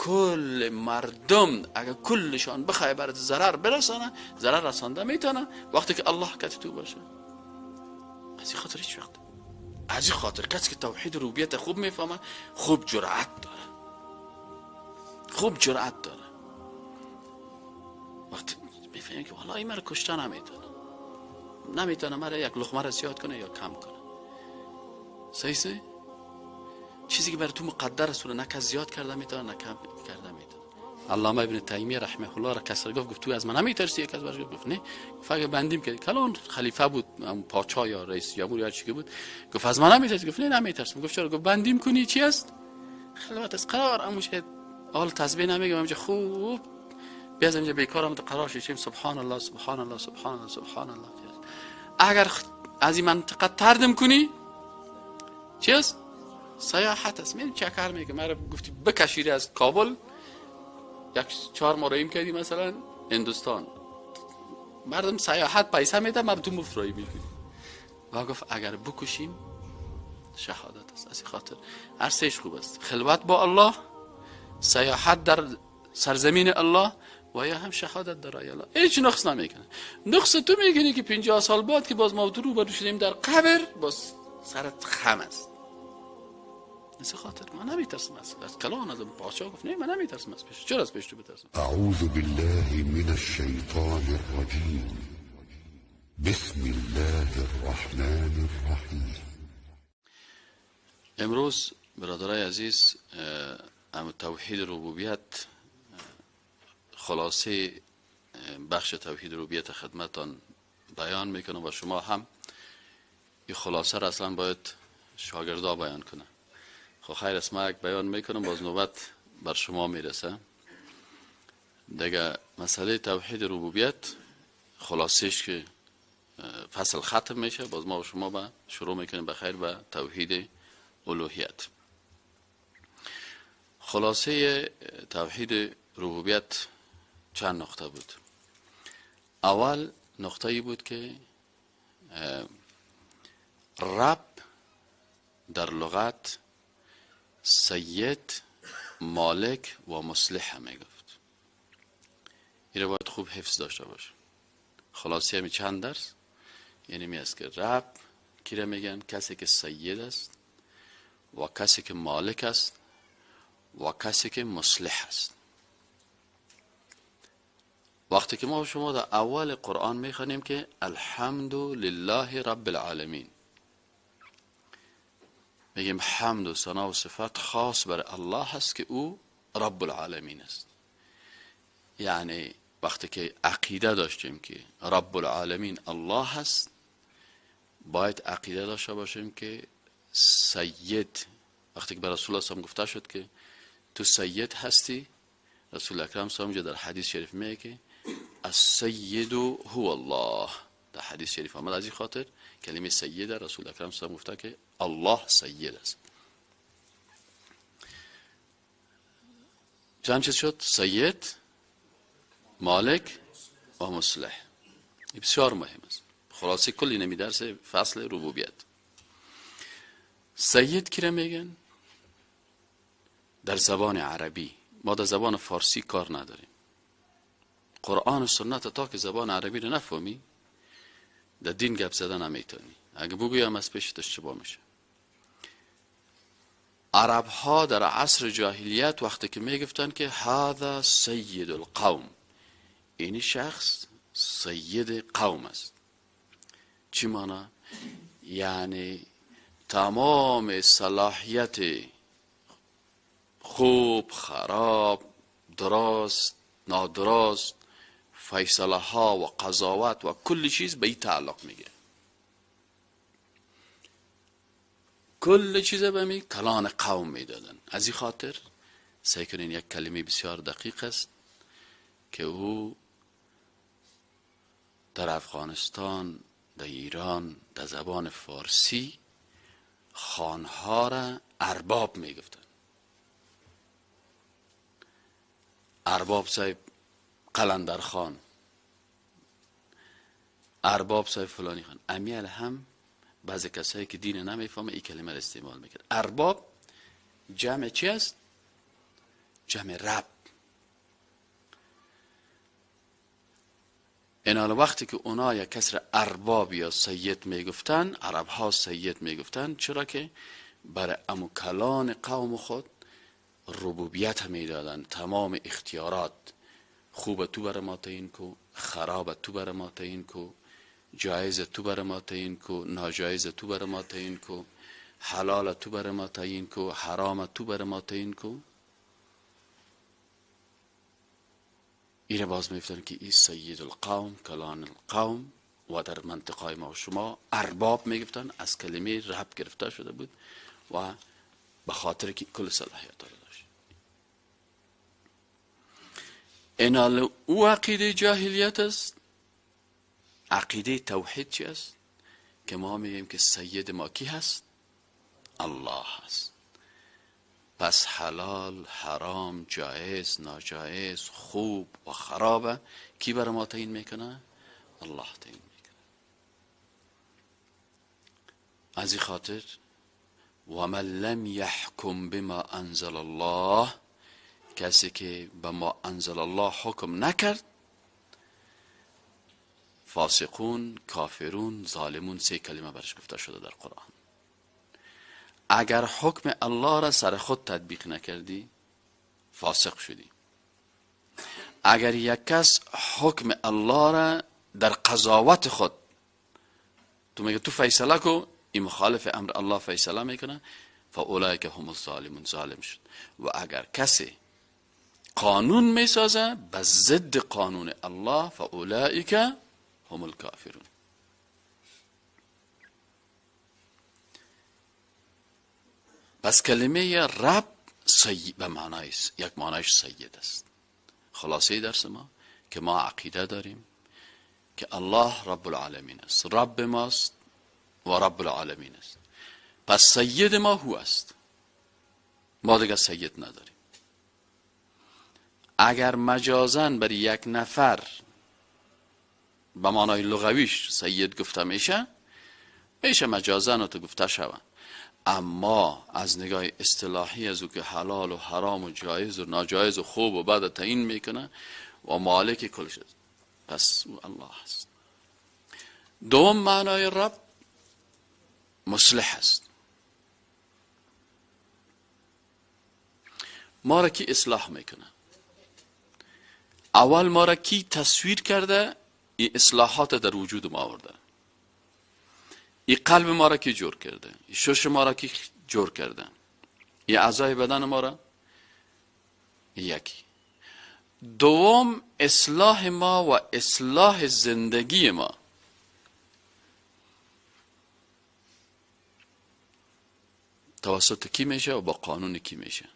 کل مردم اگر کلشان بخوای برات ضرر برسانه ضرر رسانده میتونه وقتی که الله کت تو باشه. از این خاطر هیچ وقت از این خاطر کسی که توحید ربوبیت خوب میفهمه خوب جرأت داره، خوب جرأت داره. وقتی میفهمه که والله این مرا کشتن نمیتونه مرا یک لقمه را زیاد کنه یا کم کنه. صحیح؟ چیزی که برای تو مقدر است رو نه کس زیاد کرده میتونه نه کم کرده میتونه. علامه ابن تیمیه رحمه الله را کسر گفت تو از من نمیترسی؟ یک از برش گفت نه، فقط بندیم که کلان خلیفه بود، پادشاه یا رئیس جمهور یا چی که بود، گفت از من نمیترسی؟ گفت نه نمیترسم. گفت چرا؟ گفت بندیم کنی چی است؟ خلوت است. قرار اموشه حال تسبیح نمیگم اینجا خوب بیاز اینجا بیکارم تو قرار شیم سبحان الله سبحان الله سبحان الله سبحان الله. اگر از این منطقه تردم کنی چی است؟ سیاحت است. من چه کار میگم؟ مرا گفتی بکشیری از کابل یک 4 ماه ریم کردی مثلا هندوستان، مردم سیاحت پیسه میده مردم مفرایی میکنی. و گفت اگر بکشیم شهادت است. از این خاطر هر سهش خوب است، خلوت با الله، سیاحت در سرزمین الله و یا هم شهادت در راه الله. هیچ نقص نمیکنه. نقص تو میکنی که 50 سال بعد که باز ما رو برو شدیم در قبر باز سرت خم است. از خاطر من نمیترسم از کلان از پادشاه. گفت نه من نمیترسم از پیش. چرا از پیش تو بترسم؟ اعوذ بالله من الشیطان الرجیم بسم الله الرحمن الرحیم. امروز برادرای عزیز توحید ربوبیت خلاصه بخش توحید ربوبیت خدمتان بیان میکنم و شما هم این خلاصه را اصلا باید شاگردا بیان کنه. خب خیر است ما یک بیان میکنم باز نوبت بر شما میرسه دیگه. مسئله توحید ربوبیت خلاصش که فصل ختم میشه باز ما و شما با شروع میکنیم بخیر به توحید الوهیت. خلاصه توحید ربوبیت چند نقطه بود. اول نقطه ای بود که رب در لغت سید، مالک و مصلح می گفت. این رو باید خوب حفظ داشته باشه. خلاصی همی چند درس یعنی می است که رب کی را میگن؟ کسی که سید است و کسی که مالک است و کسی که مصلح است. وقتی که ما شما در اول قرآن میخوانیم که الحمد لله رب العالمین، میگیم حمد و ثنا و صفات خاص برای الله هست که او رب العالمین است. یعنی وقتی که عقیده داشتیم که رب العالمین الله هست باید عقیده داشته باشیم که سید، وقتی که به رسول الله صلی گفته شد که تو سید هستی، رسول اکرم صلی الله در حدیث شریف میگه که السید هو الله. در حدیث شریف آمد از این خاطر کلمه سید رسول اکرم صلی الله گفته که الله سید است. چند چیز شد؟ سید، مالک و مصلح. این بسیار مهم است. خلاصه کلی نمی درس فصل ربوبیت. سید کی را میگن؟ در زبان عربی. ما در زبان فارسی کار نداریم. قرآن و سنت تا که زبان عربی رو نفهمی در دین گپ زدن نمیتونی. اگه بگویم از پیشت اشتباه میشه. عرب ها در عصر جاهلیت وقتی که میگفتن که هذا سید القوم، این شخص سید قوم است. چی معنی؟ یعنی تمام صلاحیت خوب، خراب، درست، نادرست، فیصله ها و قضاوت و کل چیز به این تعلق میگیره. کل چیز به می کلان قوم میدادن. از این خاطر سعی کنین یک کلمه بسیار دقیق است که او در افغانستان، در ایران، در زبان فارسی خانها را ارباب میگفتن. ارباب صاحب قلندر خان، ارباب صاحب فلانی خان. امیال هم بعضی کسایی که دین نمیفهمه این کلمه را استعمال میکنه. ارباب جمع چی است؟ جمع رب. اینال وقتی که اونا یک کسر ارباب یا سید میگفتن، عرب ها سید میگفتن، چرا که برای امو کلان قوم خود ربوبیت میدادن، تمام اختیارات، خوب تو برای ما تعیین کو، خراب تو برای ما تعیین کو، جایز تو برای ما تعیین کو، ناجایز تو برای ما تعیین کو، حلال تو برای ما تعیین کو، حرام تو برای ما تعیین کو. ایره باز میفتن که این سید القوم، کلان القوم، و در منطقه ما و شما ارباب میگفتن، از کلمه رب گرفته شده بود و به خاطر که کل صلاحیت داشت. اینال او عقیده جاهلیت است. عقیده توحید چی است؟ که ما میگیم که سید ما کی هست؟ الله هست. پس حلال، حرام، جایز، ناجایز، خوب و خرابه کی برای ما تعیین میکنه؟ الله تعیین میکنه. از این خاطر ومن لم یحکم بما انزل الله، کسی که به ما انزل الله حکم نکرد، فاسقون، کافرون، ظالمون، 3 کلمه برش گفته شده در قرآن. اگر حکم الله را سر خود تطبیق نکردی فاسق شدی. اگر یک کس حکم الله را در قضاوت خود، تو میگه تو فیصله کو، این مخالف امر الله فیصله میکنه، فاولئک هم الظالمون، ظالم شد. و اگر کسی قانون میسازه به ضد قانون الله، فاولئک هم الکافرون. پس کلمه رب سید به معنای یک معنایش سید است. خلاصه درس ما که ما عقیده داریم که الله رب العالمین است، رب ماست و رب العالمین است. پس سید ما هو است، ما دیگه سید نداریم. اگر مجازن بر یک نفر به معنای لغویش سید گفته میشه مجازن تو گفته شود، اما از نگاه اصطلاحی از او که حلال و حرام و جایز و ناجایز و خوب و بد تعیین میکنه و مالک کلش است، پس او الله است. دوم معنای رب مصلح است. ما را کی اصلاح میکنه؟ اول ما را کی تصویر کرده؟ این اصلاحات در وجود ما آورده. این قلب ما را کی جور کرده؟ این شش ما را کی جور کرده؟ این اعضای بدن ما را یکی. دوم اصلاح ما و اصلاح زندگی ما. توسط کی میشه و با قانون کی میشه؟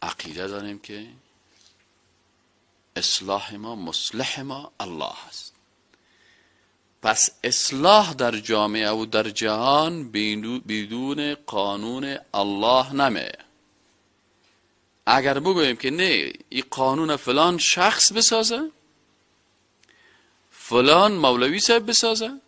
عقیده داریم که اصلاح ما، مصلح ما الله هست. پس اصلاح در جامعه و در جهان بدون قانون الله نمیه. اگر بگوییم که نه این قانون فلان شخص بسازه، فلان مولوی صاحب بسازه،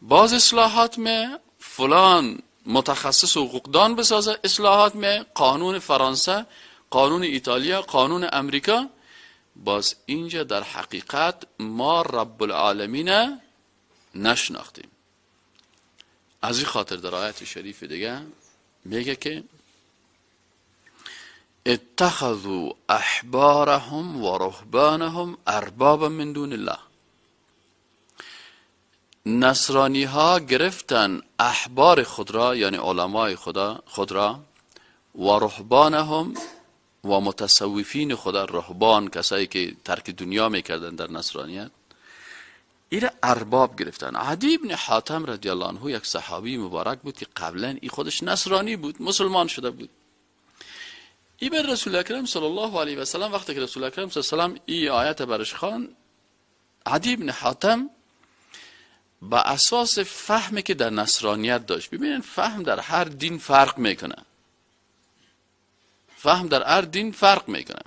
باز اصلاحات می فلان متخصص حقوقدان بسازه، اصلاحات می قانون فرانسه، قانون ایتالیا، قانون امریکا، باز اینجا در حقیقت ما رب العالمین نشناختیم. از این خاطر در آیت شریف دیگه میگه که اتخذوا احبارهم و رهبانهم اربابا من دون الله. نصرانی ها گرفتن احبار خود را، یعنی علمای خود را، و رهبانهم و متصوفین خود را، رهبان کسایی که ترک دنیا میکردن در نصرانیت، ایره ارباب گرفتن. عدی بن حاتم رضی الله عنه یک صحابی مبارک بود که قبلا ای خودش نصرانی بود، مسلمان شده بود. ای بر رسول اکرم صلی الله علیه و سلم، وقتی که رسول اکرم صلی الله علیه و سلم ای آیت برش خوان، عدی بن حاتم با اساس فهمی که در نصرانیت داشت، ببینید فهم در هر دین فرق میکنه، فهم در هر دین فرق میکنه.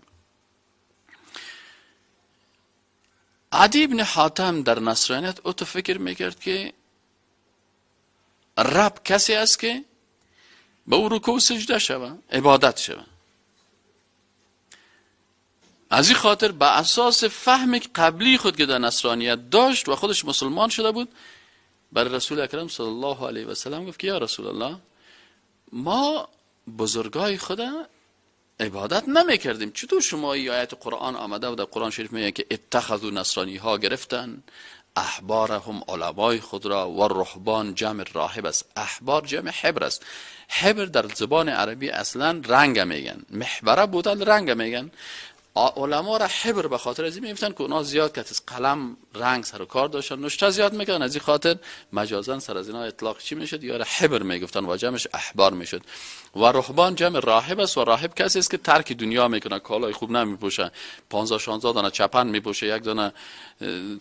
عدی بن حاتم در نصرانیت او تو فکر میکرد که رب کسی است که به او رکوع سجده شوه، عبادت شوه. از این خاطر به اساس فهم قبلی خود که در نصرانیت داشت و خودش مسلمان شده بود، بر رسول اکرم صلی الله علیه و سلم گفت که یا رسول الله، ما بزرگای خدا عبادت نمی کردیم، چطور شما این آیت قرآن آمده و در قرآن شریف میگه که اتخذوا نصرانی ها گرفتن احبارهم علمای خود را و رهبان جمع راهب است. احبار جمع حبر است. حبر در زبان عربی اصلا رنگ میگن، محبره بودن رنگ میگن. علما را حبر به خاطر از این میگفتن که اونا زیاد کت قلم رنگ سر و کار داشتن، نوشته زیاد میکنن، از این خاطر مجازا سر از اینا اطلاق چی میشد؟ یا حبر میگفتن و جمعش احبار میشد. و رهبان جمع راهب است و راهب کسی است که ترک دنیا میکنه، کالای خوب نمیپوشه، 15 16 دانه چپن میپوشه، یک دانه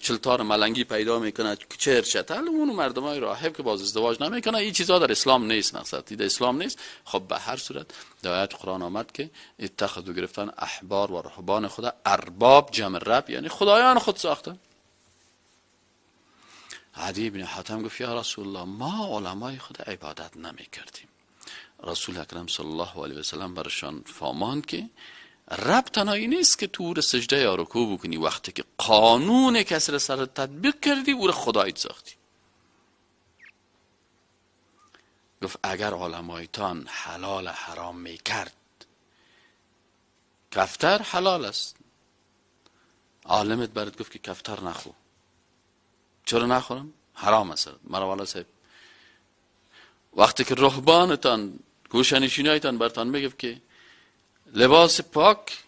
چلتار ملنگی پیدا میکنه، چهر چتل، اون مردمای راهب که باز ازدواج نمیکنه. این چیزا در اسلام نیست، مقصد در اسلام نیست. خب به هر صورت در آیت قرآن آمد که اتخذوا گرفتن احبار و رهبان خدا ارباب جمع رب، یعنی خدایان خود ساختن. عدی بن حاتم گفت یا رسول الله، ما علمای خدا عبادت نمی کردیم. رسول اکرم صلی الله علیه و سلم برشان فرماند که رب تنهایی نیست که تو سجده یا رکوع بکنی، وقتی که قانون کسی را سر تطبیق کردی او را خدایت ساختی. گفت اگر علمایتان حلال حرام می کرد، کفتر حلال است، عالمت برات گفت که کفتر نخو، چرا نخورم؟ حرام است. مرا والا صاحب وقتی که رهبانتان گوشنشینایتان برتان میگفت که لباس پاک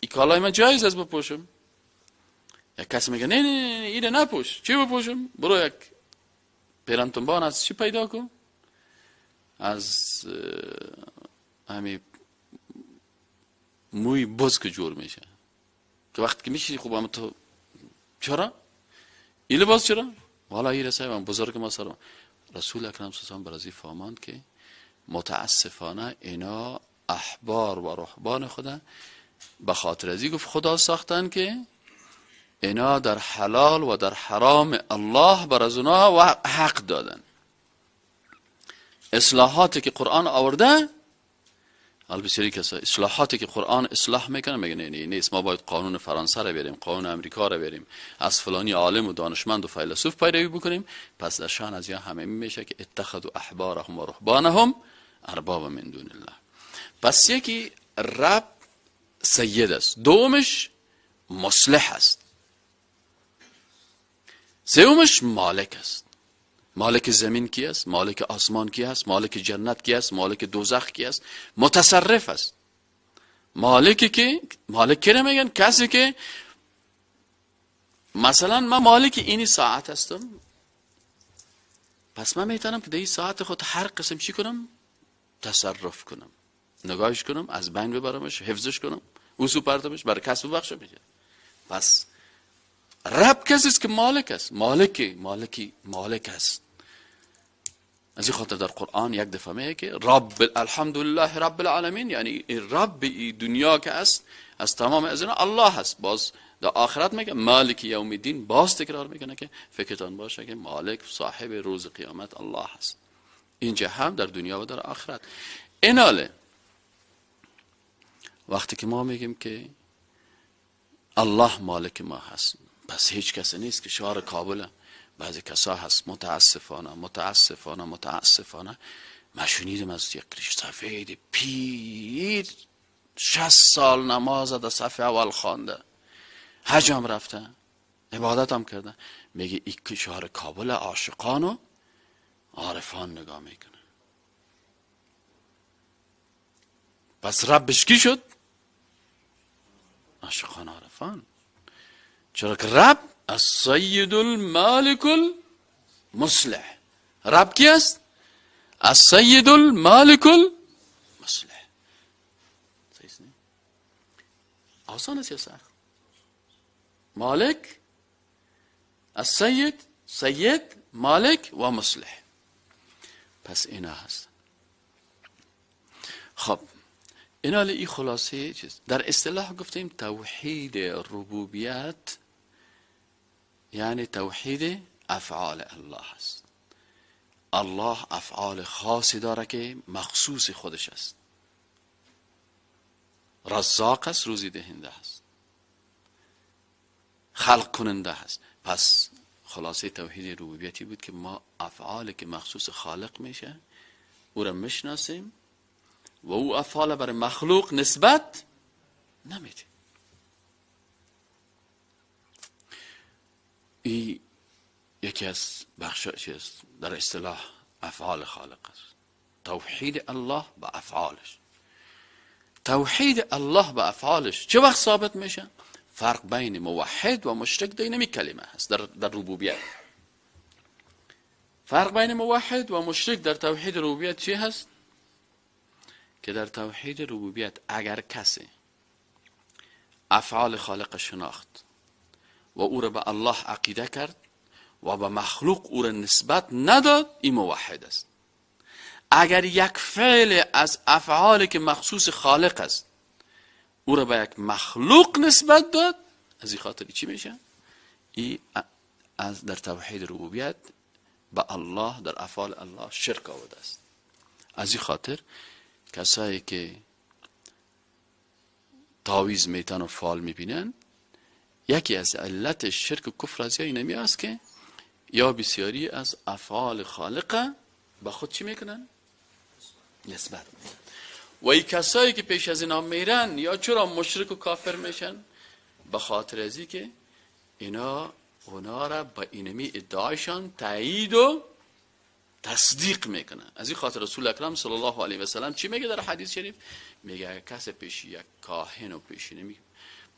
ای کالای من جایز است بپوشم، یک کسی میگه نه نه نه اینه نپوش، چی بپوشم؟ برو یک پیرنتنبان از چی پیدا کن، از همین موی بز که جور میشه که وقتی که میشی خوب هم تو چرا؟ این لباس چرا؟ والا این رسه هم بزرگ ما سرم. رسول اکرم صلی الله علیه و برازی فهماند که متاسفانه اینا احبار و رهبان خدا به خاطر ازی گفت خدا ساختن که اینا در حلال و در حرام الله بر از اونا و حق دادن. اصلاحاتی که قرآن آورده، البته کسا اصلاحاتی که قرآن اصلاح میکنه میگه نه نیست، ما باید قانون فرانسه را بریم، قانون امریکا را بریم، از فلانی عالم و دانشمند و فیلسوف پیروی بکنیم. پس در شان از یا همه میشه که اتخذوا احبارهم و رهبانهم اربابا من دون الله. پس یکی رب سید است، دومش مصلح است، سومش مالک است. مالک زمین کی است؟ مالک آسمان کی است؟ مالک جنت کی است؟ مالک دوزخ کی است؟ متصرف است. مالکی که مالک کی میگن؟ کسی که مثلا من مالک اینی ساعت هستم، پس من میتونم که در این ساعت خود هر قسم چی کنم؟ تصرف کنم، نگاهش کنم، از بین ببرمش، حفظش کنم، وسو پرتمش، برای کسب بخش میشه. پس رب کسی است که مالک است، مالک است. از این خاطر در قرآن یک دفعه میگه که رب الحمدلله رب العالمین، یعنی رب ای دنیا که است از تمام از اینا الله هست. باز در آخرت میگه مالک یوم الدین، باز تکرار میکنه که فکرتان باشه که مالک صاحب روز قیامت الله هست، اینجا هم در دنیا و در آخرت. ایناله وقتی که ما میگیم که الله مالک ما هست، پس هیچ کسی نیست که شعار کابل بعضی کسا هست متاسفانه ما شنیدم از یک سفید پیر 60 سال نماز در صف اول خوانده، حج هم رفته، عبادت هم کرده، میگه این که شعار کابل عاشقان و عارفان نگاه میکنه. پس ربش کی شد؟ عاشقان عارفان. چرا که رب السید المالک المصلح. رب کی است؟ السید المالک المصلح. آسان است یا سخت؟ مالک، السید، سید، مالک و مصلح. پس اینا هست. خب اینا ای خلاصه چیز در اصطلاح گفتیم توحید ربوبیت، یعنی توحید افعال الله است. الله افعال خاصی داره که مخصوص خودش است. رزاق است، روزی دهنده است، خلق کننده است. پس خلاصه توحید ربوبیتی بود که ما افعالی که مخصوص خالق میشه او را میشناسیم و او افعال برای مخلوق نسبت نمیدیم. این یکی از بخشایش در اصطلاح افعال خالق است. توحید الله با افعالش. توحید الله با افعالش چه وقت ثابت میشه؟ فرق بین موحد و مشرک در این کلمه هست در ربوبیت. فرق بین موحد و مشرک در توحید ربوبیت چی هست؟ که در توحید ربوبیت اگر کسی افعال خالق شناخت و او را به الله عقیده کرد و به مخلوق او را نسبت نداد، این موحد است. اگر یک فعل از افعالی که مخصوص خالق است او را به یک مخلوق نسبت داد، از این خاطر چی میشه؟ این از در توحید ربوبیت به الله در افعال الله شرک آورده است. از این خاطر کسایی که تعویض میتن و فال میبینن، یکی از علت شرک و کفر از اینمی است که یا بسیاری از افعال خالقه به خود چی میکنن؟ نسبت میدن. و ای کسایی که پیش از اینا میرن یا چرا مشرک و کافر میشن؟ به خاطر ازی که اینا اونا را با اینمی ادعایشان تایید و تصدیق میکنن. از این خاطر رسول اکرم صلی الله علیه و سلم چی میگه در حدیث شریف؟ میگه کسی پیش یک کاهن و پیش اینمی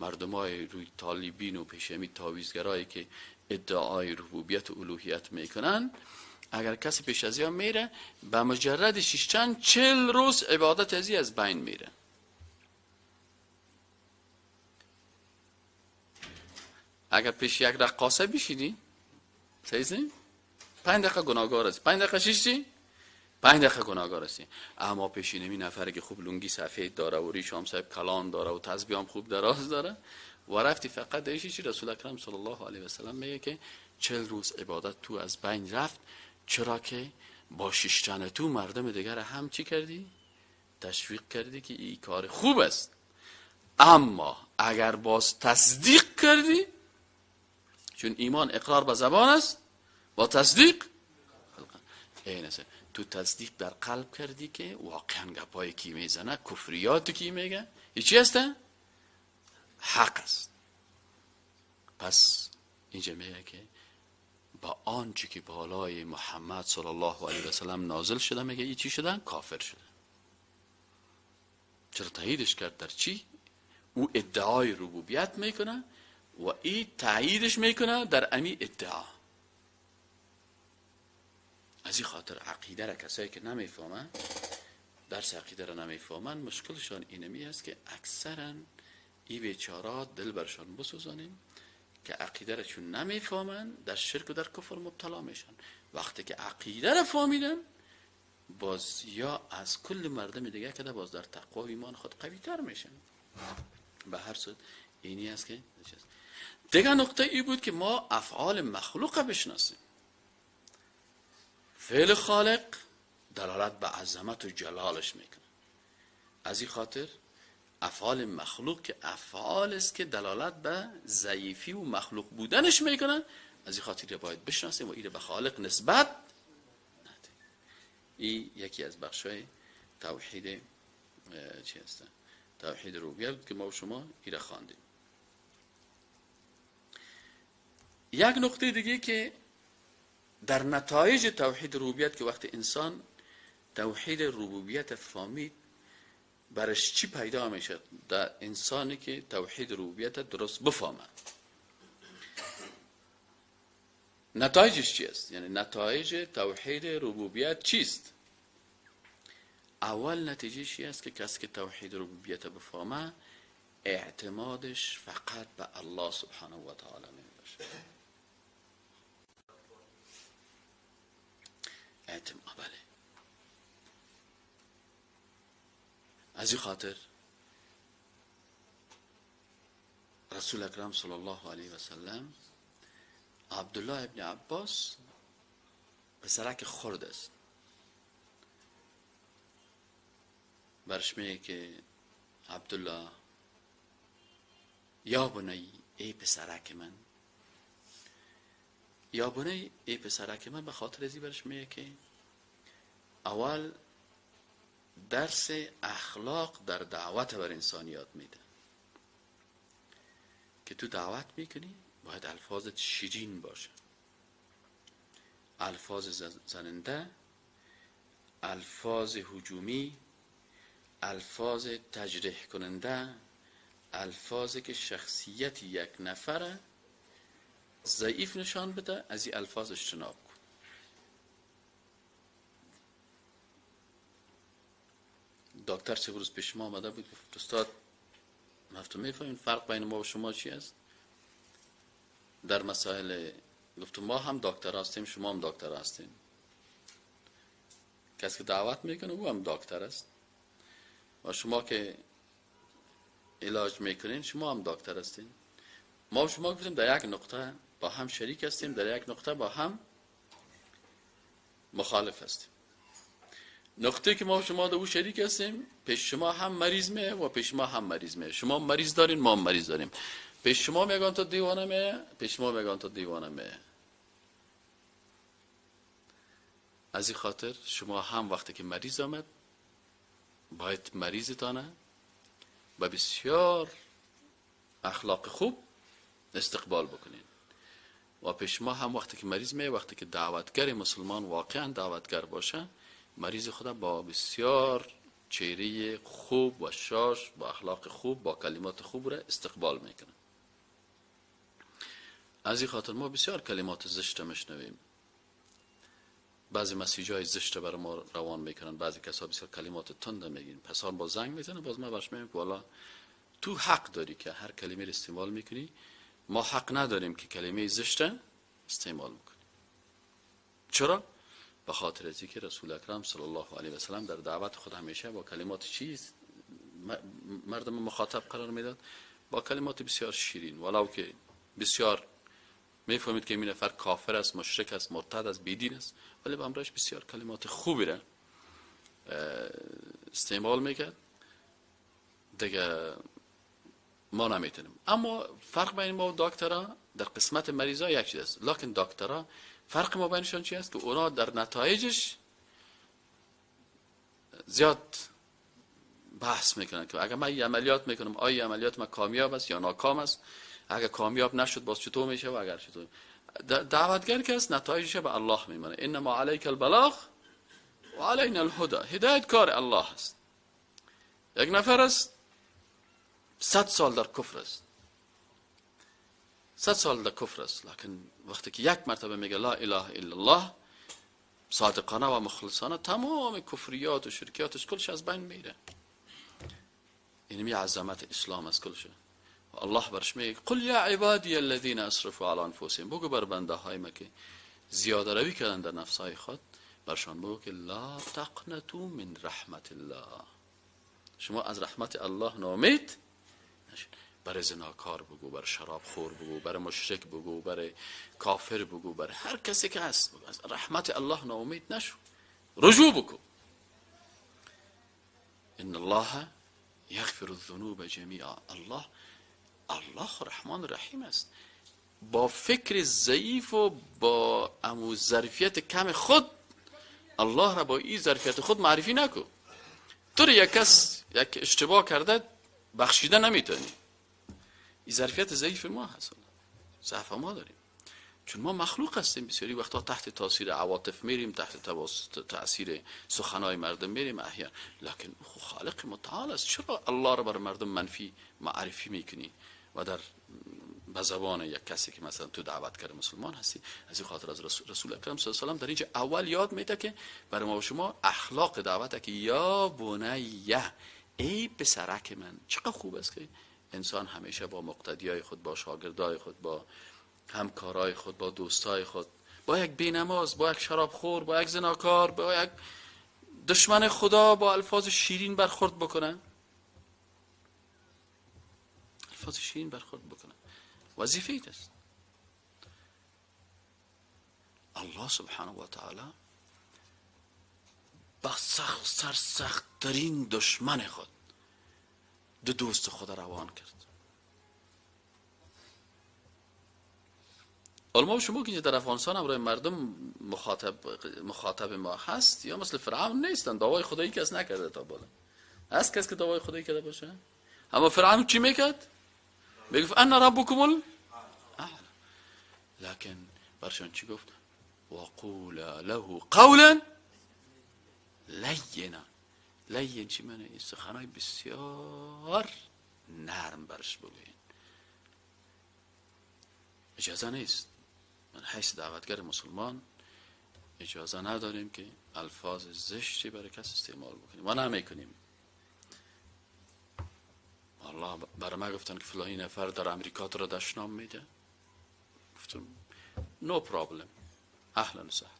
مردمای روی طالبین و پیش اینمی تعویضگرایی که ادعای ربوبیت و الوهیت میکنن، اگر کسی پیش از یا میره به مجرد 40 روز عبادت ازی از بین میره. اگر پیش یک رقاصه بشیدی سیزی 5 دقیقه گناهگار است، 5 دقیقه شیشتی 5 دقیقه گناهگار است. اما پیش اینمی نفری که خوب لنگی سفید داره و ریشام صاحب کلان داره و تسبیح هم خوب دراز داره و رفتی فقط دیشی، رسول اکرم صلی الله علیه و سلم میگه که 40 روز عبادت تو از بین رفت. چرا که با شیشتن تو مردم دیگر هم چی کردی؟ تشویق کردی که این کار خوب است. اما اگر باز تصدیق کردی، چون ایمان اقرار به زبان است با تصدیق این است، تو تصدیق در قلب کردی که واقعا گپایی کی میزنه، کفریات کی میگه، این چی هسته؟ حق است. پس اینجا میگه که با آنچه که بالای محمد صلی الله علیه و سلم نازل شده، میگه این چی شدن؟ کافر شده. چرا تاییدش کرد؟ در چی؟ او ادعای ربوبیت میکنه و این تاییدش میکنه در امی ادعا. از این خاطر عقیده را کسایی که نمیفهمن، درس عقیده را نمیفهمن، مشکلشان اینمی است که اکثرا این بیچارات دل برشان بسوزانیم که عقیده را چون نمیفهمن در شرک و در کفر مبتلا میشن. وقتی که عقیده را فهمیدن، باز یا از کل مردم دیگه کده باز در تقوا و ایمان خود قوی تر میشن. به هر صورت اینی است که دیگه نقطه ای بود که ما افعال مخلوق بشناسیم. فعل خالق دلالت به عظمت و جلالش میکنه. از این خاطر افعال مخلوق که افعال است که دلالت به ضعیفی و مخلوق بودنش میکنن، از این خاطر باید بشناسیم و این به خالق نسبت ندهیم. این یکی از بخشای توحید چی هست؟ توحید ربوبیت بود که ما و شما این خواندیم. یک نقطه دیگه که در نتایج توحید ربوبیت که وقتی انسان توحید ربوبیت فهمید، برش چی پیدا میشه در انسانی که توحید ربوبیت درست بفهمه؟ نتایجش چی است؟ یعنی نتایج توحید ربوبیت چیست؟ اول نتیجهش است که کسی که توحید ربوبیت بفهمه، اعتمادش فقط به الله سبحانه و تعالی میباشه. اعتماد، بله. از این خاطر رسول اکرم صلی الله علیه و سلم عبدالله ابن عباس پسرک خرد است، برش میگه که عبدالله یا بنی، ای پسرک من، یا بنی ای پسرک من، به خاطر ازی برش میگه که اول درس اخلاق در دعوت بر انسان یاد میده که تو دعوت میکنی باید الفاظت شیرین باشه، الفاظ زننده، الفاظ هجومی، الفاظ تجریح کننده، الفاظی که شخصیت یک نفر ضعیف نشان بده، از این الفاظ اجتناب کن. دکتر چه روز پیش ما آمده بود گفت استاد هفته میفهمین فرق بین ما و شما چی است در مسائل؟ گفتم ما هم دکتر هستیم، شما هم دکتر هستین. کسی که دعوت میکنه او هم دکتر است و شما که علاج میکنین شما هم دکتر هستین. ما و شما گفتیم در یک نقطه با هم شریک هستیم، در یک نقطه با هم مخالف هستیم. نقطه که ما و شما در او شریک هستیم، پیش شما هم مریض میه و پیش ما هم مریض میه. شما مریض دارین، ما هم مریض داریم. پیش شما میگن تو دیوانه میه، پیش ما میگن تو دیوانه میه. از این خاطر شما هم وقتی که مریض آمد باید مریضتانه و بسیار اخلاق خوب استقبال بکنین و پیش ما هم وقتی که مریض میه، وقتی که دعوتگر مسلمان واقعا دعوتگر باشه، مریض خدا با بسیار چهره خوب و شاش، با اخلاق خوب، با کلمات خوب را استقبال میکنه. از این خاطر ما بسیار کلمات زشت میشنویم، بعضی مسیجای زشت برای ما روان میکنن، بعضی کسا بسیار کلمات تند میگین، پس با زنگ میزنه، باز ما برش میگیم والا تو حق داری که هر کلمه رو استعمال میکنی، ما حق نداریم که کلمه زشت استعمال میکنی. چرا؟ به خاطر ازی که رسول اکرم صلی الله علیه و سلم در دعوت خود همیشه با کلمات چیز مردم مخاطب قرار میداد، با کلمات بسیار شیرین، ولو که بسیار میفهمید که این نفر کافر است، مشرک است، مرتد است، بیدین است، ولی با امرش بسیار کلمات خوبی را استعمال میکرد. دیگه ما نمیتونیم. اما فرق بین ما و دکترها در قسمت مریضا یک چیز است، لکن دکترها فرق ما بینشان چی است که اونا در نتایجش زیاد بحث میکنن که اگر من این عملیات میکنم آیا عملیات من کامیاب است یا ناکام است، اگر کامیاب نشد باز چطور میشه و اگر چطور. دعوتگر که است نتایجش به الله میمانه. انما علیک البلاغ و علینا الهدى. هدایت کار الله است. یک نفر است 100 سال در کفر است، 100 سال در کفر است، لکن وقتی که یک مرتبه میگه لا اله الا الله صادقانه و مخلصانه، تمام کفریات و شرکیاتش کلش از بین میره. اینمی عظمت اسلام است کلش. الله برش میگه قل یا عبادی الذین اسرفوا علی انفسهم، بگو بر بنده های ما که زیاده روی کردن در نفسهای خود، برشان بگو که لا تقنطوا من رحمت الله، شما از رحمت الله ناامید نشید. برای زناکار بگو، برای شراب خور بگو، برای مشرک بگو، برای کافر بگو، برای هر کسی که هست بگو از رحمت الله ناامید نشو، رجوع بکن. ان الله یغفر الذنوب جمیعا. الله رحمان رحیم است. با فکر ضعیف و با امو ظرفیت کم خود الله را با این ظرفیت خود معرفی نکن. تو یک کس یک اشتباه کرده بخشیده نمیتونی، این ظرفیت ضعیف ما هست، ضعف ما داریم، چون ما مخلوق هستیم. بسیاری وقتا تحت تاثیر عواطف میریم، تحت تاثیر سخنای مردم میریم احیانا، لکن خالق متعال است. چرا الله را بر مردم منفی معرفی میکنی و در به زبان یک کسی که مثلا تو دعوتگر مسلمان هستی؟ از این خاطر از رسول اکرم صلی الله علیه و سلم در اینجا اول یاد میده که برای ما و شما اخلاق دعوت که یا بنیه، ای پسرک من. چقدر خوب است که انسان همیشه با مقتدیای خود، با شاگردای خود، با همکارای خود، با دوستای خود، با یک بینماز، با یک شرابخور، با یک زناکار، با یک دشمن خدا با الفاظ شیرین برخورد بکنه، الفاظ شیرین برخورد بکنه. وظیفه ایت است. الله سبحانه و تعالی با سرسخت ترین دشمن خود دوست خود روان کرد. علما شما که در افغانستان همراه مردم مخاطب ما هست یا مثل فرعون نیستن، دعوای خدایی کس نکرده تا بالا. هست کس که دعوای خدایی کرده باشه؟ اما فرعون چی میکرد؟ میگفت انا ربکم الاعلی، لکن برشان چی گفت؟ وقول له قولا لینا. لین چی معنی؟ سخنای بسیار نرم برش بگوین. اجازه نیست، من حیث دعوتگر مسلمان اجازه نداریم که الفاظ زشتی برای کس استعمال بکنیم و نمیکنیم. الله برای من گفتن که فلانی نفر در امریکا تو را دشنام میده، گفتم نو پرابلم، اهلا و سهلا.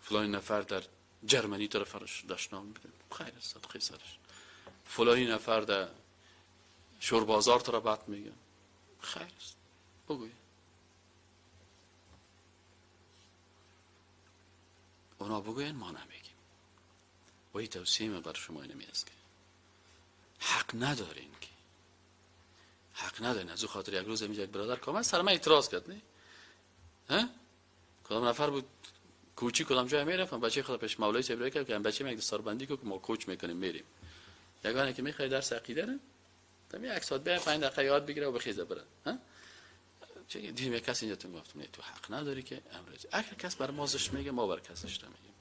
فلانی نفر در جرمنی تو را دشنام میده، خیر است، صدقه سرش. فلانی نفر در شوربازار تو را بد میگه، خیر است، بگوی. اونا بگوین، ما نمیگیم. و این توصیه من بر شما اینمی است که حق ندارین، که حق ندارین. از او خاطر یک روز یک برادر کامل سر من اعتراض کرد، نه ها کدام نفر بود کوچی کدام جای میرفتم، بچه خدا پیش مولای صاحب کرد که بچه یک دستاربندی کو که ما کوچ میکنیم میریم. یگانه که میخوای درس عقیده رو تا یک ساعت به 5 دقیقه یاد بگیره و بخیزه بره. ها چه دیدیم یک کسی اینجا تو گفتم نه تو حق نداری که امروز اگر کس بر ما زشت میگه ما بر کس زشت نمیگیم.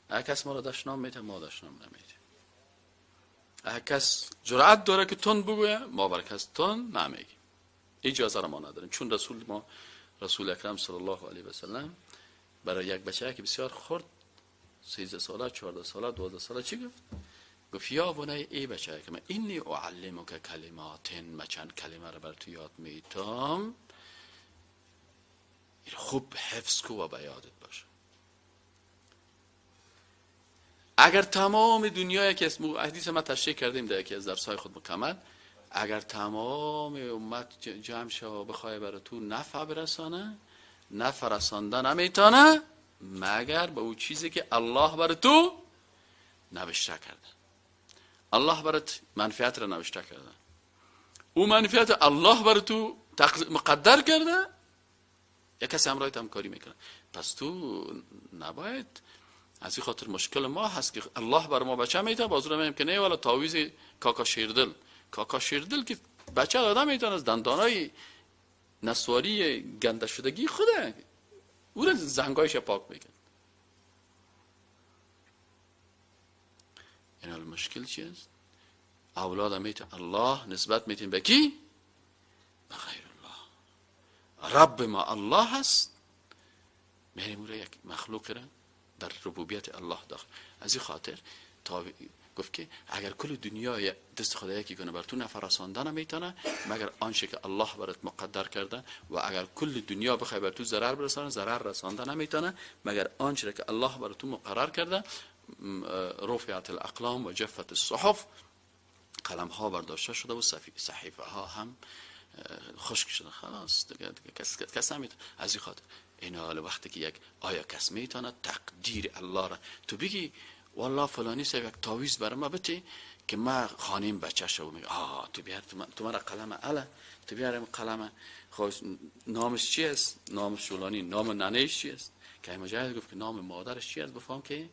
اگر کس ما را دشنام میده ما دشنام نمیدیم. اگر کس جرأت داره که تون بگویه ما بر کس تون نمیگیم. اجازه را ما نداریم، چون رسول اکرم صلی الله علیه و سلم برای یک بچه که بسیار خرد 13 ساله 14 ساله 12 ساله چی گفت؟ گفت یا بنی ای بچه که من اینی اعلمک کلمات، من چند کلمه را بر تو یاد میدم، خوب حفظ کو و به یادت باشه. اگر تمام دنیایی که اسم حدیث ما تشریح کردیم در یکی از درس‌های خود مکمل، اگر تمام امت جمع شه و بخواه برای تو نفع برسانه، نفع رسانده نمیتونه مگر به اون چیزی که الله برای تو نوشته کرده. الله برات منفعت را نوشته کرده، اون منفعت الله برای تو مقدر کرده، یک کسی همراهت همکاری میکنه. پس تو نباید از این خاطر مشکل ما هست که الله بر ما بچه میده، بازو رو که نه والا تعویض کاکا شیردل که بچه آدم میتونه از دندانای نسواری گنده شدگی خوده او رو زنگایش پاک میکن. این حال مشکل چیست؟ اولاد میتونه الله نسبت میتین به کی؟ به غیر الله. رب ما الله هست، میریم او یک مخلوق را در ربوبیت الله داخل. از این خاطر گفت که اگر کل دنیا دست خدا یکی کنه بر تو نفع رسانده نمیتونه مگر آنچه که الله برات مقدر کرده، و اگر کل دنیا بخوای بر تو ضرر برسانه ضرر رسانده نمیتونه مگر آنچه که الله بر تو مقرر کرده. رفعت الاقلام و جفت الصحف، قلم ها برداشته شده و صحیفه ها هم خشک شده، خلاص دیگه کس نمیتونه. از این خاطر این حال وقتی که آیا کس میتونه تقدیر الله را تو بگی والله فلانی صاحب یک تعویض برای ما بده که ما خانیم بچه شو، میگه تو بیار تو مرا قلم اله، تو بیارم قلم خوش نامش چی است؟ نامش فلانی، نام ننهش چی است؟ که مجاهد گفت که نام مادرش چی است؟ بفهم که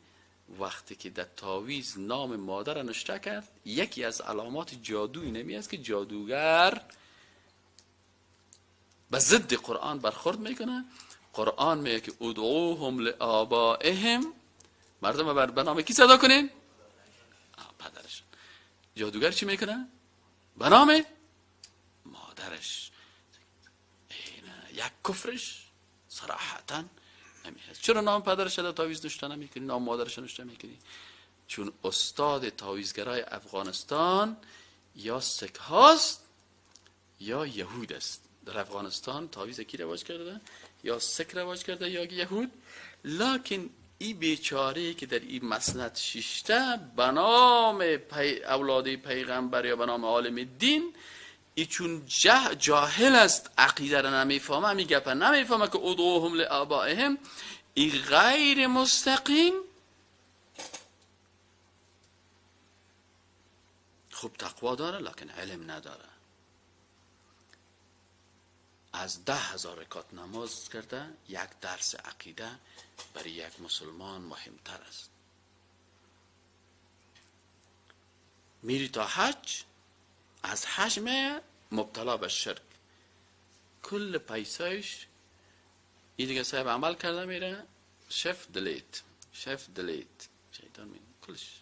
وقتی که در تعویض نام مادر نوشته کرد، یکی از علامات جادویی نمی است که جادوگر به ضد قرآن برخورد میکنه. قرآن میگه که ادعوهم لآبائهم، مردم به نام کی صدا کنین؟ پدرش. جادوگر چی میکنه؟ به نام مادرش. این یک کفرش صراحتا نمیشه. چرا نام پدرش را تعویض نوشته نمیکنی؟ نام مادرش نوشته میکنی؟ چون استاد تعویضگرای افغانستان یا سک هاست یا یهود است. در افغانستان تعویض کی رواج کرده؟ یا سک رواج کرده یا یهود. لکن این بیچاره که در این مسند شیشته به نام اولاد پیغمبر یا به نام عالم دین ای چون جاهل است، عقیده را نمیفهمه، می گپه نمیفهمه که ادعوهم لآبائهم، ای غیر مستقیم. خوب تقوا داره لکن علم نداره. از 10,000 رکعت نماز کرده، یک درس عقیده برای یک مسلمان مهمتر است. میری تا حج، از حج مبتلا به شرک، کل پیسایش این دیگه صاحب عمل کرده میره شف دلیت شیطان میره کلش.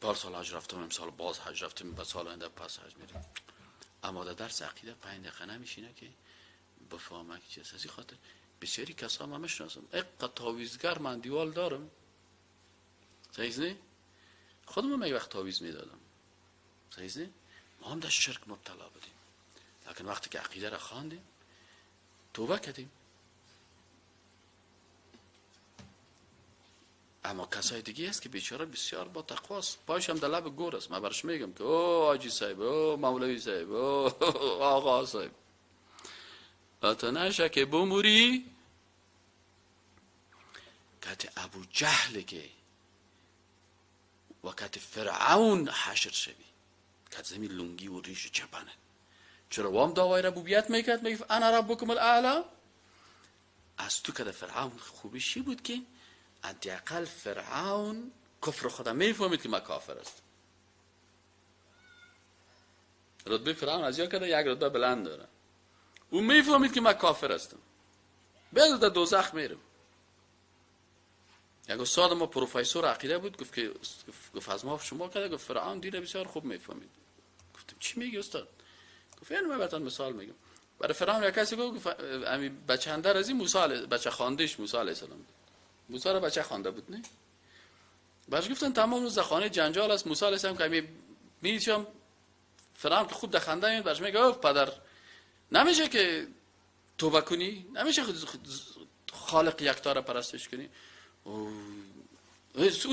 پارسال حج رفتم، امسال باز حج رفتم، به سال آینده پس حج میرم. اما در درس عقیده 5 دقیقه نمیشینه که بفهمه که چیز. از این خاطر بسیاری کسا من میشناسم، اقا تاویزگر من دیوال دارم، صحیح نه؟ خودمون یک وقت تاویز میدادم، صحیح نه؟ ما هم در شرک مبتلا بودیم، لکن وقتی که عقیده را خواندیم توبه کردیم. اما کسای دیگه است که بیچاره بسیار با تقواست، پایش هم در لب گور است. من برش میگم که او حاجی صاحب، او مولوی صاحب، او آقا صاحب، تا نشه که بموری کت ابو جهل که و کت فرعون حشر شوی، کت زمین لنگی و ریش چپنه. چرا وام دعوای ربوبیت میکرد، میگه انا ربکم الاعلی؟ از تو که فرعون خوبیشی بود که حداقل فرعون کفر خدا میفهمید که من کافر است. رتبه فرعون از یا کرده یک رتبه بلند داره، او میفهمید که من کافر هستم، بعد در دوزخ میرم. یک استاد ما پروفسور عقیده بود، گفت از ما شما کرده، گفت فرعون دیره بسیار خوب میفهمید. گفتم چی میگی استاد؟ گفت یعنی من براتون مثال میگم. برای فرعون یک کسی گفت امی بچه اندر از این موسی، بچه خواندهش موسی علیه السلام، موسی را بچه خوانده بود نه؟ برش گفتن تمام روز خانه جنجال است. موسی علیه السلام که میشم فرعون که خوب دخنده میاد، برش میگه پدر نمیشه که توبه کنی، نمیشه خالق یکتا را پرستش کنی، او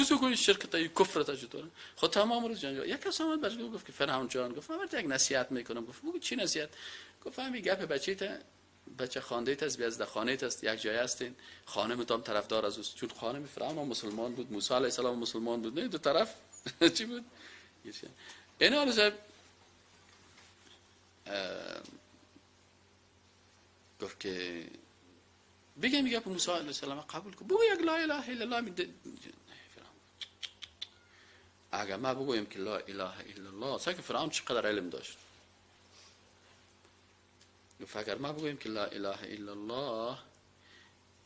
سو کنی شرک تا کفر تا چطوره؟ خود تمام روز جنجال. یک کس آمد برش گفت که فرعون جان، گفت من برات یک نصیحت میکنم. گفت بگو چی نصیحت؟ گفت همین گپ بچه خانده است، بیازده خانه است، یک جای هستین، خانه متام طرفدار از اوست، چون خانه فرعون مسلمان بود، موسی علیه السلام مسلمان بود، نه دو طرف چی بود؟ اینا رو گفت که میگه که موسی علیه السلام قبول کن، بگو یک لا اله الا الله. اگر ما بگویم که لا اله الا الله، سعی که فرعون چقدر علم داشت. گفت اگر ما بگویم که لا اله الا الله،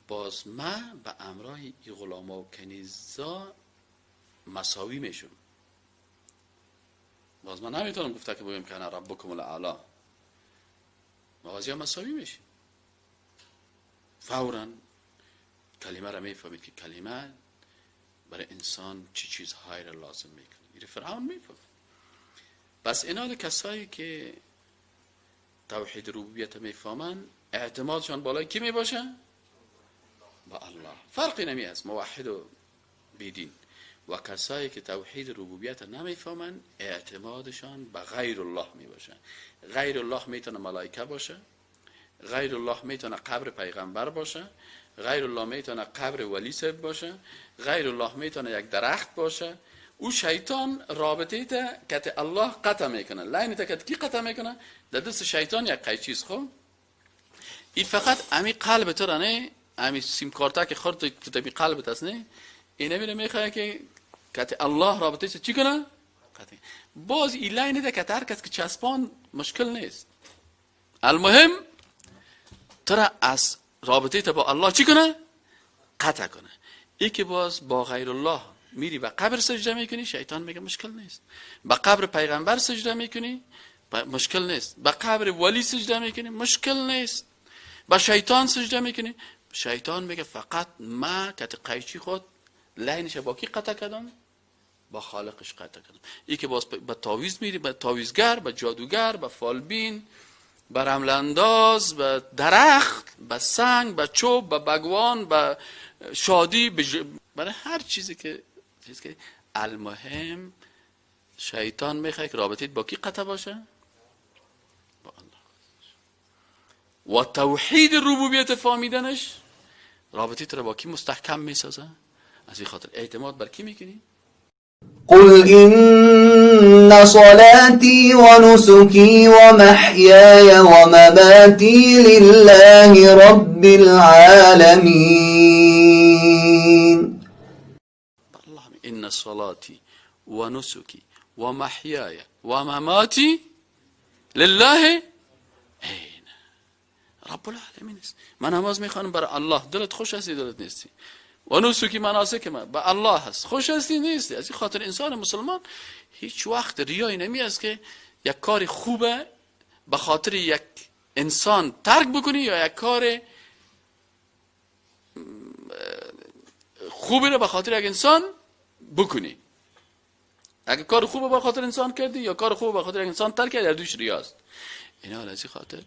باز ما به امرای این غلاما و کنیزا مساوی میشم. باز من نمیتونم گفته که بگویم که انا ربکم الاعلی، موازی مساوی میشیم. فوراً کلمه را میفهمید که کلمه برای انسان چی چیزهایی را لازم میکنه. این فرعون میفهم. بس اینا کسایی که توحید ربوبیت میفهمن، اعتمادشان بالای کی میباشه؟ با الله. فرقی نمی است موحد و بیدین. و کسایی که توحید ربوبیت نمیفهمن، اعتمادشان به غیر الله میباشه. غیر الله میتونه ملائکه باشه، غیر الله میتونه قبر پیغمبر باشه، غیر الله میتونه قبر ولی صاحب باشه، غیر الله میتونه یک درخت باشه. او شیطان رابطه تا که الله قطع میکنه، لاین تا که کی قطع میکنه؟ در دست شیطان یک قیچیز. خب این فقط امی قلب تو را نه، امی سیم کارتا که خورد تو تبی قلبت است نه، اینه میره میخواد که الله رابطه چی کنه؟ قطع. باز این لاین تا که هر کس که چسبان مشکل نیست، المهم تو را از رابطه تا با الله چی کنه؟ قطع کنه. ای که باز با غیر الله میری به قبر سجده میکنی، شیطان میگه مشکل نیست. به قبر پیغمبر سجده میکنی، مشکل نیست. به قبر ولی سجده میکنی، مشکل نیست. به شیطان سجده میکنی، شیطان میگه فقط ما که قیچی خود لاینش با کی قطع کردم؟ با خالقش قطع کردم. ای که باز به تعویض میری، به تعویضگر، به جادوگر، به فالبین، به رمل انداز، به درخت، به سنگ، به چوب، به بگوان، به شادی، برای هر چیزی که المهم شیطان میخواد که رابطیت با کی قطع باشه؟ با الله. و توحید ربوبیت فهمیدنش رابطیت رو با کی مستحکم میسازه؟ از این خاطر اعتماد بر کی میکنی؟ قل إن صلاتي ونسكي ومحياي ومماتي لله رب العالمين. الله ان صلاتي ونسكي ومحياي ومماتي لله رب العالمین است. من نماز میخوانم برای الله. دلت خوش هستی دلت نیستی؟ و نسکی مناسک من به الله هست. خوش هستی نیستی؟ از این خاطر انسان مسلمان هیچ وقت ریایی نمی است که یک کار خوبه به خاطر یک انسان ترک بکنی یا یک کار خوبی رو به خاطر یک انسان بکنی. اگه کار خوبه به خاطر انسان کردی یا کار خوبه به خاطر یک انسان ترک کردی، در دوش ریاست. اینا از این خاطر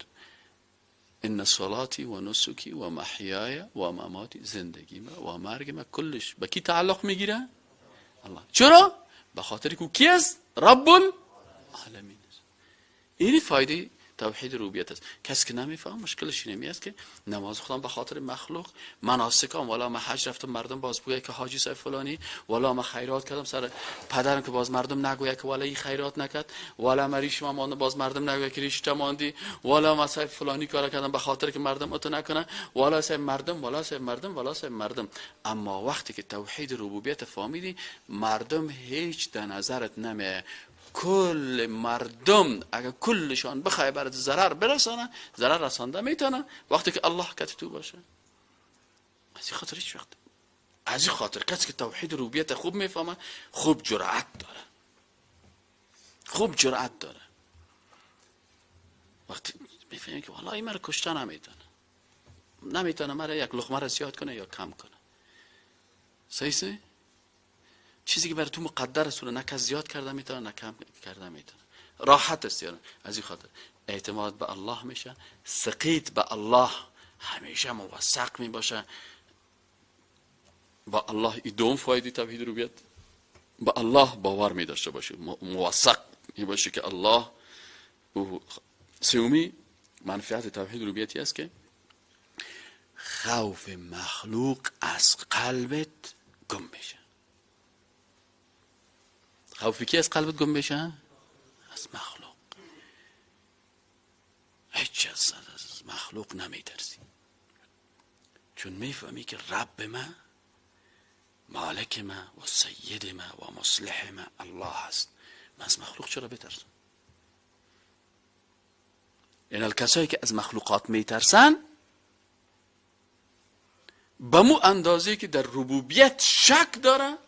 ان صلاتی و نسکی و محیای و مماتی، زندگی و مرگ ما کلش به کی تعلق میگیره؟ الله. چرا؟ به خاطر که کی است؟ رب العالمین است. این فایده توحید ربوبیت است. کسی که نمیفهم مشکلش اینه است که نماز خودم به خاطر مخلوق، مناسکام والا من حج رفتم مردم باز بگه که حاجی صاحب فلانی، والا من خیرات کردم سر پدرم که باز مردم نگویا که والا این خیرات نکرد، والا من ریش ماند باز مردم نگویا که ریش ماندی، والا من صاحب فلانی کار کردم به خاطر که مردم اتو نکنه، والا صاحب مردم، والا صاحب مردم، والا صاحب مردم. اما وقتی که توحید ربوبیت فهمیدی مردم هیچ در نظرت نمیه. کل مردم اگر کلشان بخوای برات ضرر برسانه، ضرر رسانده میتونه وقتی که الله کت تو باشه. از این خاطر هیچ وقت، از این خاطر کسی که توحید ربوبیت خوب میفهمه خوب جرأت داره، خوب جرأت داره. وقتی میفهمه که والله این مرا کشته نمیتونه مرا یک لقمه را زیاد کنه یا کم کنه. صحیح؟ چیزی که برای تو مقدر است نه کس زیاد کرده میتونه نه کم کرده میتونه. راحت است. یعنی از این خاطر اعتماد به الله میشه، سقیت به الله همیشه موثق می باشه. با الله این دوم فایده توحید ربوبیت، با الله باور می داشته باشه، موثق می باشه که الله. سومی منفعت توحید ربوبیتی است که خوف مخلوق از قلبت گم میشه. خوفی که از قلبت گم بشه؟ از مخلوق. هیچ از مخلوق نمیترسی، چون میفهمی که رب من، مالک من و سید من و مصلح من الله هست. من از مخلوق چرا بترسم؟ این کسایی که از مخلوقات میترسن به مو اندازه که در ربوبیت شک داره،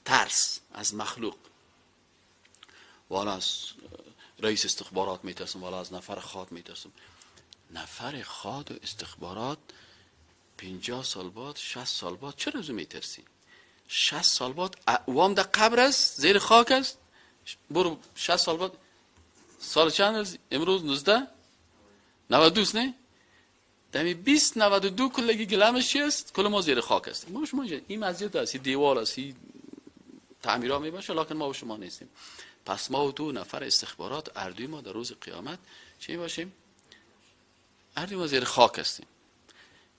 ترس از مخلوق. والا از رئیس استخبارات میترسم، والا از نفر خاد میترسم. نفر خاد و استخبارات 50 سال بعد 60 سال بعد چرا از میترسی؟ 60 سال بعد اعوام در قبر است، زیر خاک است. برو 60 سال بعد، سال چند است امروز؟ 19 92 نه؟ دمی 20 92 کلگی گلمش چی است؟ کل ما زیر خاک است. ما شما این مزیت است، دیوار است، تعمیرها می باشه، لکن ما و شما نیستیم. پس ما و تو نفر استخبارات اردوی ما در روز قیامت چی باشیم؟ اردوی ما زیر خاک هستیم.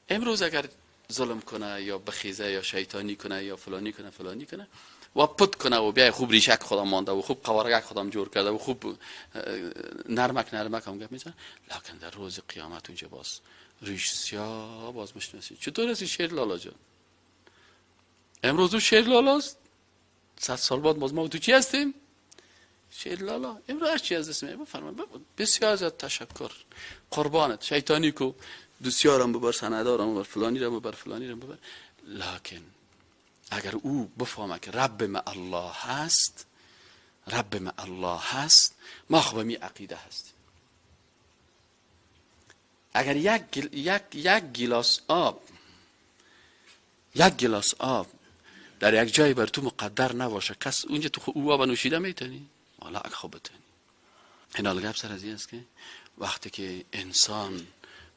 امروز اگر ظلم کنه یا بخیزه یا شیطانی کنه یا فلانی کنه و پت کنه و بیای خوب ریشک خودم مانده و خوب قوارگک خودم جور کرده و خوب نرمک هم گپ میزنه، لکن در روز قیامت اونجا باز ریش سیاه باز مشناسی. چطور هستی شیر لالا جان؟ امروز تو شیر لالاست، 100 سال بعد باز ما تو چی هستیم؟ شیر لالا. امروز هر چی از اسمه بفرمایید. بسیار زیاد تشکر، قربانت. شیطانی کو دوستیارم ببر، سندارم ببر، فلانی رو ببر، فلانی رو ببر. لکن اگر او بفهمه که رب ما الله هست، رب ما الله هست، ما خب می عقیده هستیم. اگر یک گلاس آب در یک جای بر تو مقدر نباشه، کس اونجا تو او آب نوشیده میتونی؟ والا اگه خوب بتونی. این الگب سر از این است که وقتی که انسان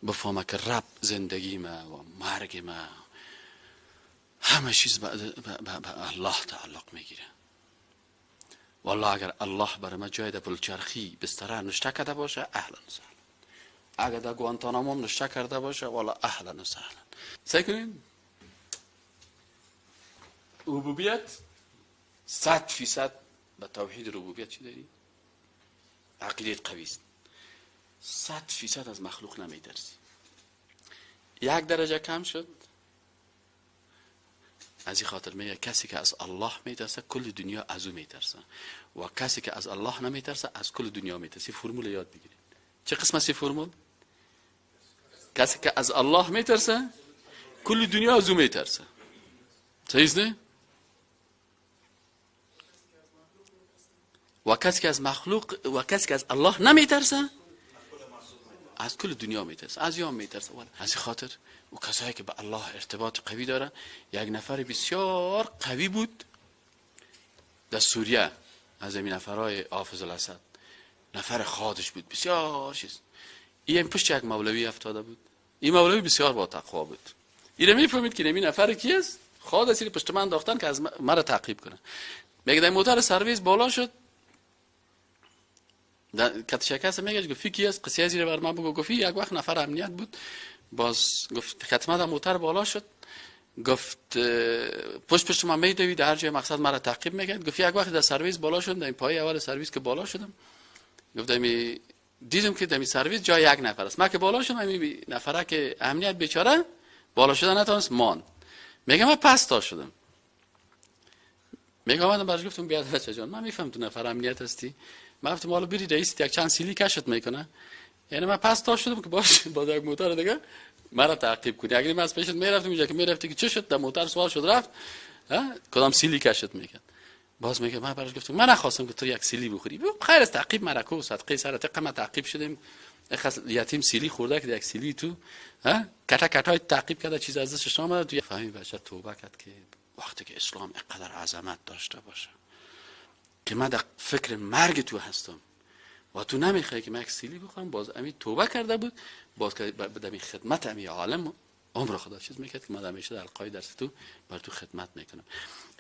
بفهمه که رب زندگی ما و مرگ ما همه چیز به الله تعلق میگیره، والله اگر الله برای من جای در بلچرخی بستره نشته کرده باشه اهلا و سهلا، اگر در گوانتانامو نشته کرده باشه والله اهلا و سهلا. سعی کنین ربوبیت 100% به توحید ربوبیت چی داری؟ عقیده قوی است. 100% از مخلوق نمیترسی. یک درجه کم شد، از این خاطر میگه کسی که از الله میترسه کل دنیا از او میترسه و کسی که از الله نمیترسه از کل دنیا میترسه. فرمول یاد بگیرید. چه قسم است فرمول؟ کسی که از الله میترسه کل دنیا از او میترسه. صحیح است نه؟ و کسی که از مخلوق و کسی که از الله نمیترسه از کل دنیا میترسه، از یام میترسه. از این خاطر و کسایی که به الله ارتباط قوی داره، یک نفر بسیار قوی بود در سوریه از این نفرای حافظ الاسد، نفر خادش بود بسیار چیز. این پشت یک مولوی افتاده بود. این مولوی بسیار با تقوا بود. این میفهمید که این نفر کی است؟ خاد است، پشت من انداختن که از مرا تعقیب کنه. میگه در موتور سرویس بالا شد، کت شکست میگه گفت کی است؟ قصه زیر بر من بگو. گفت یک وقت نفر امنیت بود، باز گفت خدمت موتور بالا شد، گفت پشت من میدوید هر جای مقصد مرا تعقیب میکرد. گفت یک وقت در سرویس بالا شدم، در این پای اول سرویس که بالا شدم، گفت دیدم که در این سرویس جای یک نفر است. من که بالا شدم این نفره که امنیت بیچاره بالا شدن نتونست مان. میگه من پس تا شدم. میگه من برش گفتم بیاد بچه جان، من میفهم تو نفر امنیت هستی، من گفتم حالا برید رئیس یک چند سیلی کشت میکنه. یعنی من پس تا شدم که باش با یک موتور دیگه مرا تعقیب کنی. اگر من از پیشت میرفتم اینجا که میرفتی که چه شد، در موتور سوال شد رفت کدام سیلی کشت میکرد. باز میگه من برش گفتم من نخواستم که تو یک سیلی بخوری. خیر از تعقیب مرکو صدقه سرت ما تعقیب شدیم. یتیم سیلی خورده که یک سیلی تو کتا تعقیب کرده چیز از دستش نامد. تو فهمی بچه توبه کرد که وقتی که اسلام اینقدر عظمت داشته باشه که من در فکر مرگ تو هستم و تو نمیخوای که من یک سیلی بخورم، باز امی توبه کرده بود، باز که بدم خدمت امی عالم عمر خدا چیز میکرد که من همیشه در القای درس تو بر تو خدمت میکنم.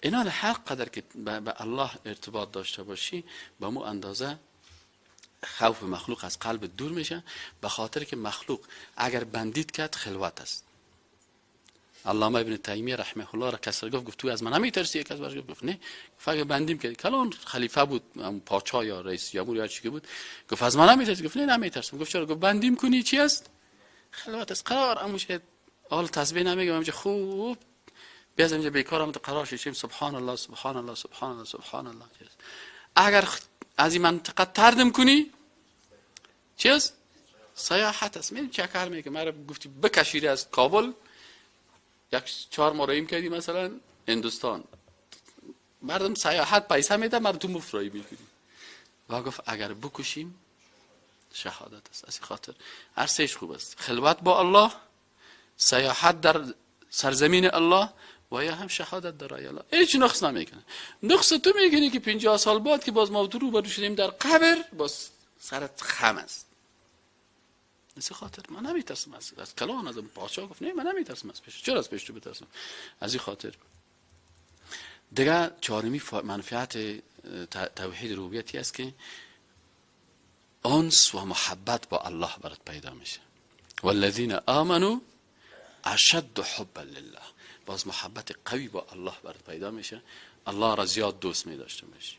اینا هر قدر که به الله ارتباط داشته باشی به مو اندازه خوف مخلوق از قلب دور میشه، به خاطر که مخلوق اگر بندید کرد خلوت است. علامه ابن تیمیه رحمه الله را کسر گفت تو از من نمیترسی؟ یک از برش گفت نه، فقط بندیم که کلان خلیفه بود، پاچا یا رئیس جمهور یا چی که بود، گفت از من نمیترسی؟ گفت نه نمیترسم. گفت چرا؟ گفت بندیم کنی چی است؟ خلوت است. قرار اموشه حال تسبیح نمیگم اینجا خوب بیازم اینجا بیکارم تو قرار شیم سبحان الله سبحان الله سبحان الله سبحان الله. اگر از این منطقه تردم کنی چی است؟ سیاحت است. میدونی چه کار میگه؟ مرا گفتی بکشیری از کابل یک 4 ماه رایم کردی مثلا هندوستان، مردم سیاحت پیسه میده، مردم تو مفرایی میکنی. و گفت اگر بکشیم شهادت است. از این خاطر هر سهش خوب است، خلوت با الله، سیاحت در سرزمین الله و یا هم شهادت در راه الله. هیچ نقص نمیکنه. نقص تو میکنی که 50 سال بعد که باز ما تو رو برو شدیم در قبر باز سرت خم است. از این خاطر من نمیترسم از کلان از پادشاه. گفت نه من نمیترسم از پیش. چرا از پیش تو بترسم؟ از این خاطر دیگه چهارمی منفعت توحید ربوبیتی است که انس و محبت با الله برات پیدا میشه. والذین آمنوا اشد حبا لله، باز محبت قوی با الله برات پیدا میشه، الله را زیاد دوست می‌داشته باشی.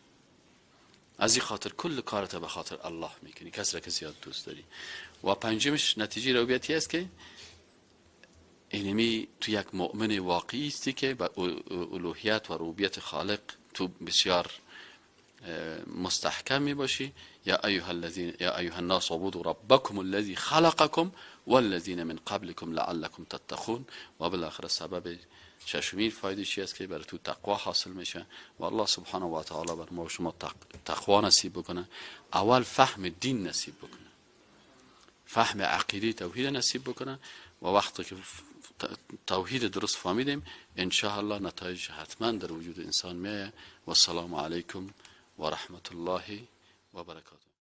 از این خاطر کل کارت به خاطر الله میکنی، کسی را که زیاد دوست داری. و پنجمش نتیجه ربوبیتی است که اینمی تو یک مؤمن واقعی استی که به الوهیت و ربوبیت خالق تو بسیار مستحکم می باشی. یا ایها الناس اعبدوا ربکم الذی خلقکم والذین من قبلکم لعلکم تتقون. و بالاخره سبب ششمین فایده چی است که برای تو تقوا حاصل میشه و الله سبحانه و تعالی بر ما و شما تقوا نصیب بکنه. اول فهم دین نصیب بکنه، فهم عقیده توحید نصیب بکنه و وقتی که توحید درست فهمیدیم ان شاء الله نتایج حتما در وجود انسان میه. و السلام علیکم و رحمت الله و برکاته.